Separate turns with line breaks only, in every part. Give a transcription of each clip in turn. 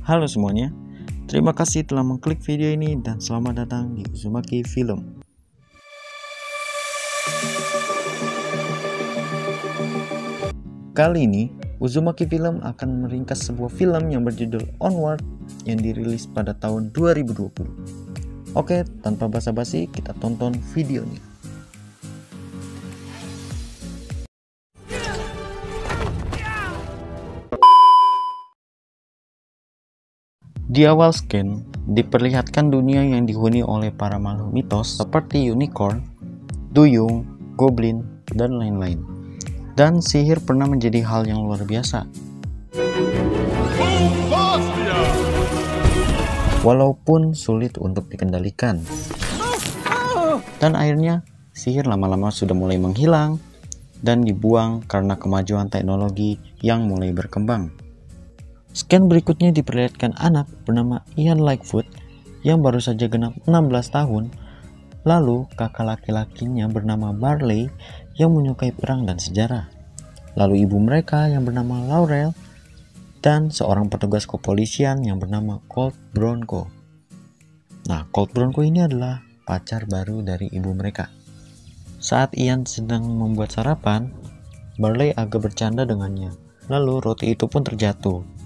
Halo semuanya, terima kasih telah mengklik video ini dan selamat datang di Uzumaki Film. Kali ini, Uzumaki Film akan meringkas sebuah film yang berjudul Onward yang dirilis pada tahun 2020. Oke, tanpa basa-basi, kita tonton videonya. Di awal scan, diperlihatkan dunia yang dihuni oleh para makhluk mitos seperti unicorn, duyung, goblin, dan lain-lain. Dan sihir pernah menjadi hal yang luar biasa. Walaupun sulit untuk dikendalikan. Dan akhirnya, sihir lama-lama sudah mulai menghilang dan dibuang karena kemajuan teknologi yang mulai berkembang. Scan berikutnya diperlihatkan anak bernama Ian Lightfoot yang baru saja genap 16 tahun. Lalu kakak laki-lakinya bernama Barley yang menyukai perang dan sejarah. Lalu ibu mereka yang bernama Laurel dan seorang petugas kepolisian yang bernama Colt Bronco. Nah, Colt Bronco ini adalah pacar baru dari ibu mereka. Saat Ian sedang membuat sarapan, Barley agak bercanda dengannya. Lalu roti itu pun terjatuh.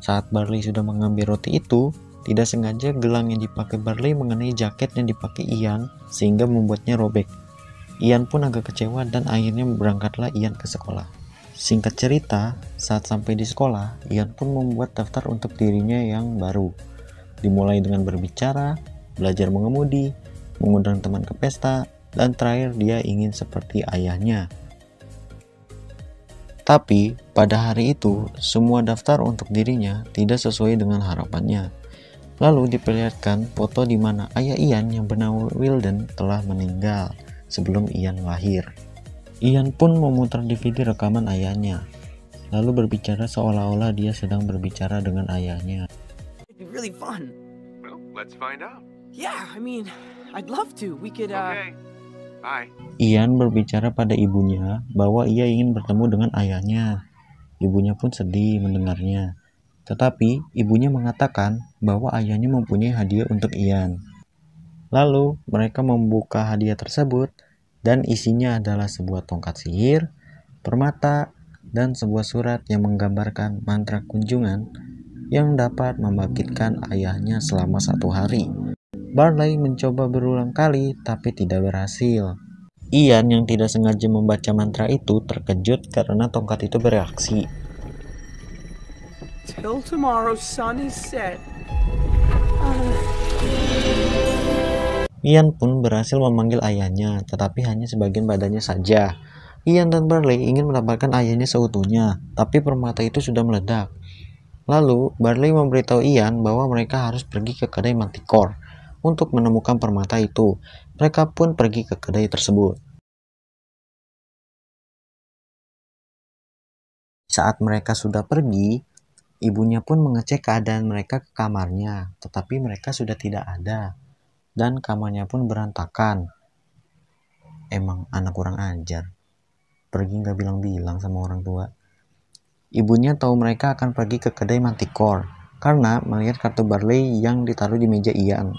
Saat Barley sudah mengambil roti itu, tidak sengaja gelang yang dipakai Barley mengenai jaket yang dipakai Ian sehingga membuatnya robek. Ian pun agak kecewa dan akhirnya berangkatlah Ian ke sekolah. Singkat cerita, saat sampai di sekolah, Ian pun membuat daftar untuk dirinya yang baru. Dimulai dengan berbicara, belajar mengemudi, mengundang teman ke pesta, dan terakhir dia ingin seperti ayahnya. Tapi, pada hari itu, semua daftar untuk dirinya tidak sesuai dengan harapannya. Lalu diperlihatkan foto di mana ayah Ian yang bernama Wilden telah meninggal sebelum Ian lahir. Ian pun memutar DVD rekaman ayahnya, lalu berbicara seolah-olah dia sedang berbicara dengan ayahnya.
It'd be really fun.
Well, let's find out.
Yeah, I mean, I'd love to. We could,
Okay. Bye.
Ian berbicara pada ibunya bahwa ia ingin bertemu dengan ayahnya. Ibunya pun sedih mendengarnya. Tetapi ibunya mengatakan bahwa ayahnya mempunyai hadiah untuk Ian. Lalu mereka membuka hadiah tersebut dan isinya adalah sebuah tongkat sihir, permata, dan sebuah surat yang menggambarkan mantra kunjungan yang dapat membangkitkan ayahnya selama 1 hari. Barley mencoba berulang kali tapi tidak berhasil. Ian yang tidak sengaja membaca mantra itu terkejut karena tongkat itu bereaksi.
till tomorrow sun is set.
Ian pun berhasil memanggil ayahnya, tetapi hanya sebagian badannya saja. Ian dan Barley ingin mendapatkan ayahnya seutuhnya, tapi permata itu sudah meledak. Lalu, Barley memberitahu Ian bahwa mereka harus pergi ke kedai Manticore untuk menemukan permata itu. Mereka pun pergi ke kedai tersebut. Saat mereka sudah pergi, ibunya pun mengecek keadaan mereka ke kamarnya, tetapi mereka sudah tidak ada. Dan kamarnya pun berantakan. Emang anak kurang ajar. Pergi nggak bilang-bilang sama orang tua. Ibunya tahu mereka akan pergi ke kedai Manticore karena melihat kartu Barley yang ditaruh di meja Ian.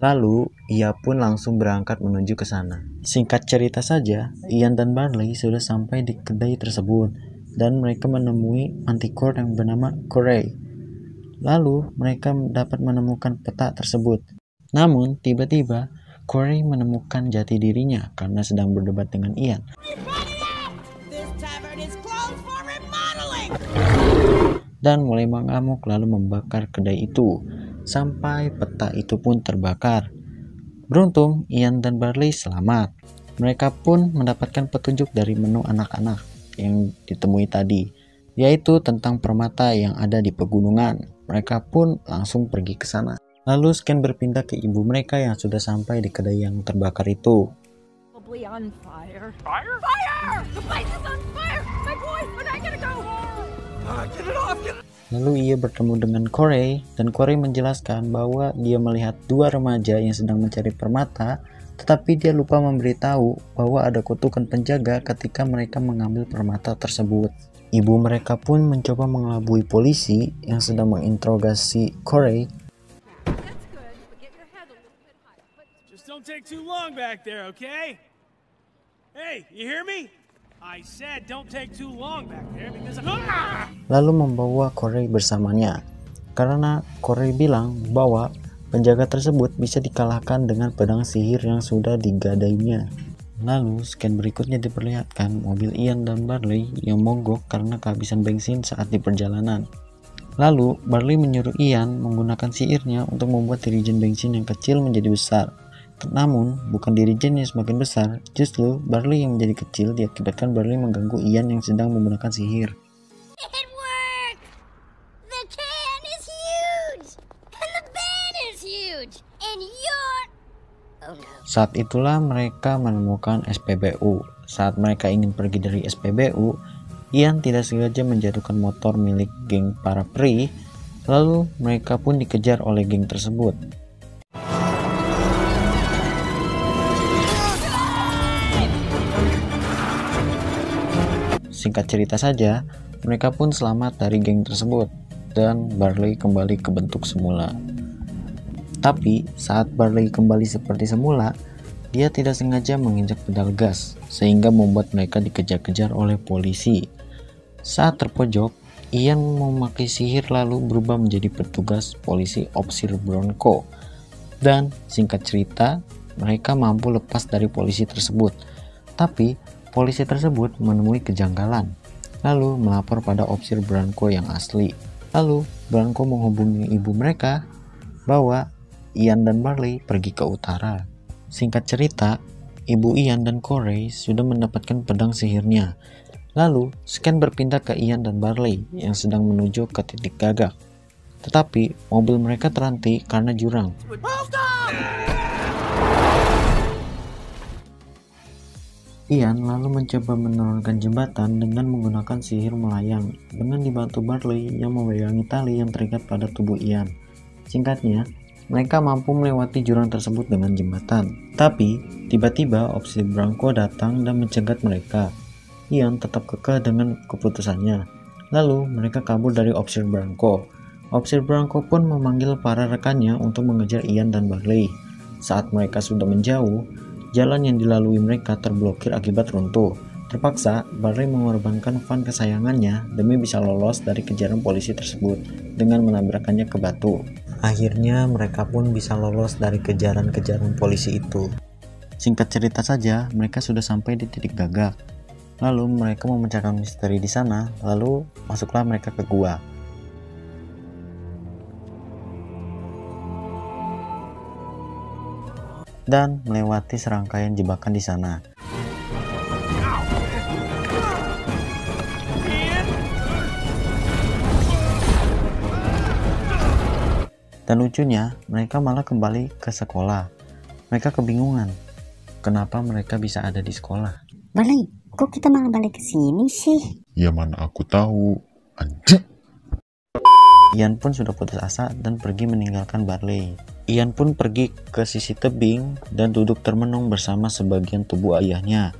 Lalu, ia pun langsung berangkat menuju ke sana. Singkat cerita saja, Ian dan Barley sudah sampai di kedai tersebut dan mereka menemui Manticore yang bernama Corey. Lalu, mereka dapat menemukan peta tersebut. Namun, tiba-tiba, Corey menemukan jati dirinya karena sedang berdebat dengan Ian. Dan mulai mengamuk lalu membakar kedai itu, sampai peta itu pun terbakar. Beruntung, Ian dan Barley selamat. Mereka pun mendapatkan petunjuk dari menu anak-anak yang ditemui tadi, yaitu tentang permata yang ada di pegunungan. Mereka pun langsung pergi ke sana. Lalu Scan berpindah ke ibu mereka yang sudah sampai di kedai yang terbakar itu.
Probably on fire.
Fire?
Fire! The place is on fire! My boys, we're not gonna go!
Get it off! Get it.
Lalu ia bertemu dengan Corey, dan Corey menjelaskan bahwa dia melihat 2 remaja yang sedang mencari permata, tetapi dia lupa memberitahu bahwa ada kutukan penjaga ketika mereka mengambil permata tersebut. ibu mereka pun mencoba mengelabui polisi yang sedang menginterogasi Corey.
That's good, but get your head a little bit higher. But
Just don't take too long back there, okay? Hey, you hear me? I said don't take too long back there because
Lalu membawa Corey bersamanya. Karena Corey bilang bahwa penjaga tersebut bisa dikalahkan dengan pedang sihir yang sudah digadainya. Lalu scan berikutnya diperlihatkan mobil Ian dan Barley yang mogok karena kehabisan bensin saat di perjalanan. Lalu Barley menyuruh Ian menggunakan sihirnya untuk membuat dirijen bensin yang kecil menjadi besar. Namun bukan dirijen yang semakin besar, justru Barley yang menjadi kecil diakibatkan Barley mengganggu Ian yang sedang menggunakan sihir.
it worked! The can is huge! And the band is huge! And you're... Oh no.
Saat itulah mereka menemukan SPBU. Saat mereka ingin pergi dari SPBU, Ian tidak sengaja menjatuhkan motor milik geng para peri, lalu mereka pun dikejar oleh geng tersebut. Singkat cerita saja, mereka pun selamat dari geng tersebut dan Barley kembali ke bentuk semula. Tapi saat Barley kembali seperti semula, dia tidak sengaja menginjak pedal gas sehingga membuat mereka dikejar-kejar oleh polisi. Saat terpojok, Ian memakai sihir lalu berubah menjadi petugas polisi Opsir Bronco. Dan singkat cerita, mereka mampu lepas dari polisi tersebut. Tapi polisi tersebut menemui kejanggalan, lalu melapor pada Opsir Bronco yang asli. Lalu Bronco menghubungi ibu mereka bahwa Ian dan Barley pergi ke utara. Singkat cerita, ibu Ian dan Corey sudah mendapatkan pedang sihirnya. Lalu scan berpindah ke Ian dan Barley yang sedang menuju ke titik gagak. Tetapi mobil mereka terhenti karena jurang. Ian lalu mencoba menurunkan jembatan dengan menggunakan sihir melayang dengan dibantu Barley yang memegangi tali yang terikat pada tubuh Ian. Singkatnya, mereka mampu melewati jurang tersebut dengan jembatan. Tapi, tiba-tiba Opsir Bronco datang dan mencegat mereka. Ian tetap kekeh dengan keputusannya. Lalu, mereka kabur dari Opsir Bronco. Opsir Bronco pun memanggil para rekannya untuk mengejar Ian dan Barley. Saat mereka sudah menjauh, jalan yang dilalui mereka terblokir akibat runtuh. Terpaksa, Barley mengorbankan van kesayangannya demi bisa lolos dari kejaran polisi tersebut dengan menabrakkannya ke batu. Akhirnya mereka pun bisa lolos dari kejaran-kejaran polisi itu. Singkat cerita saja, mereka sudah sampai di titik gagak. Lalu mereka memecahkan misteri di sana, lalu masuklah mereka ke gua. Dan melewati serangkaian jebakan di sana. Dan lucunya, mereka malah kembali ke sekolah. Mereka kebingungan, kenapa mereka bisa ada di sekolah.
Barley, kok kita malah balik ke sini sih?
Ya mana aku tahu, anjing.
Ian pun sudah putus asa dan pergi meninggalkan Barley. Ian pun pergi ke sisi tebing dan duduk termenung bersama sebagian tubuh ayahnya.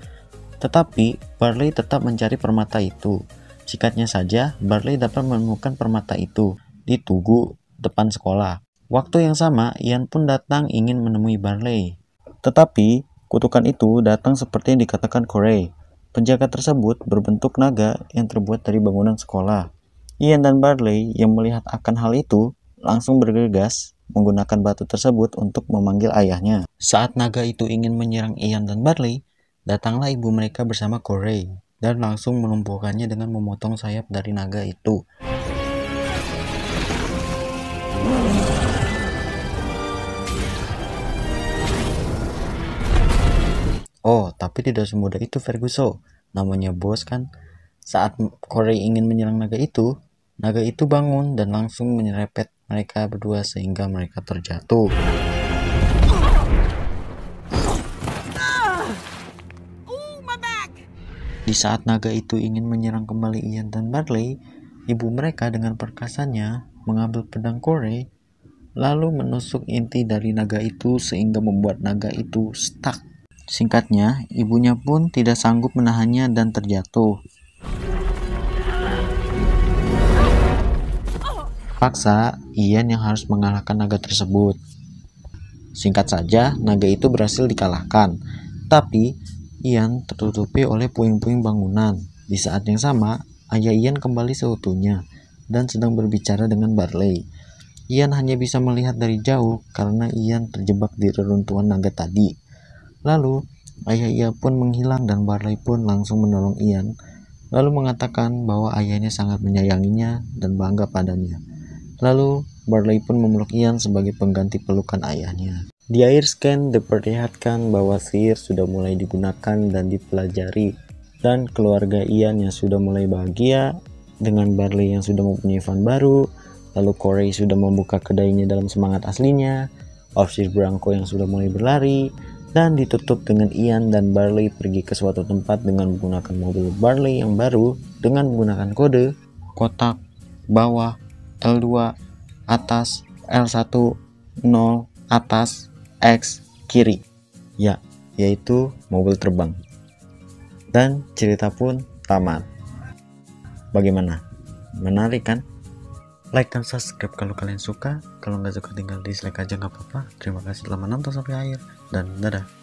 Tetapi Barley tetap mencari permata itu. Singkatnya saja, Barley dapat menemukan permata itu di tugu depan sekolah. Waktu yang sama, Ian pun datang ingin menemui Barley. Tetapi kutukan itu datang seperti yang dikatakan Corey. Penjaga tersebut berbentuk naga yang terbuat dari bangunan sekolah. Ian dan Barley yang melihat akan hal itu langsung bergegas menggunakan batu tersebut untuk memanggil ayahnya. Saat naga itu ingin menyerang Ian dan Barley, datanglah ibu mereka bersama Corey dan langsung melumpuhkannya dengan memotong sayap dari naga itu. Oh, tapi tidak semudah itu Ferguson. Namanya bos kan. Saat Corey ingin menyerang naga itu bangun dan langsung menyerempet mereka berdua sehingga mereka terjatuh. Di saat naga itu ingin menyerang kembali Ian dan Barley, ibu mereka dengan perkasanya mengambil pedang Corey lalu menusuk inti dari naga itu sehingga membuat naga itu stuck. Singkatnya, ibunya pun tidak sanggup menahannya dan terjatuh. Terpaksa Ian yang harus mengalahkan naga tersebut. Singkat saja, naga itu berhasil dikalahkan, tapi Ian tertutupi oleh puing-puing bangunan. Di saat yang sama, ayah Ian kembali seutuhnya dan sedang berbicara dengan Barley. Ian hanya bisa melihat dari jauh karena Ian terjebak di reruntuhan naga tadi. Lalu, ayah Ian pun menghilang dan Barley pun langsung menolong Ian, lalu mengatakan bahwa ayahnya sangat menyayanginya dan bangga padanya. Lalu, Barley pun memeluk Ian sebagai pengganti pelukan ayahnya. Di akhir scan diperlihatkan bahwa sihir sudah mulai digunakan dan dipelajari, dan keluarga Ian yang sudah mulai bahagia dengan Barley yang sudah mempunyai fan baru. Lalu Corey sudah membuka kedainya dalam semangat aslinya, Officer Branko yang sudah mulai berlari, dan ditutup dengan Ian dan Barley pergi ke suatu tempat dengan menggunakan mobil Barley yang baru dengan menggunakan kode kotak bawah L2 atas L1 0 atas X kiri, ya, yaitu mobil terbang. Dan cerita pun tamat. Bagaimana? Menarik kan? Like dan subscribe kalau kalian suka. Kalau nggak suka tinggal dislike aja nggak apa-apa. Terima kasih telah menonton sampai akhir dan dadah.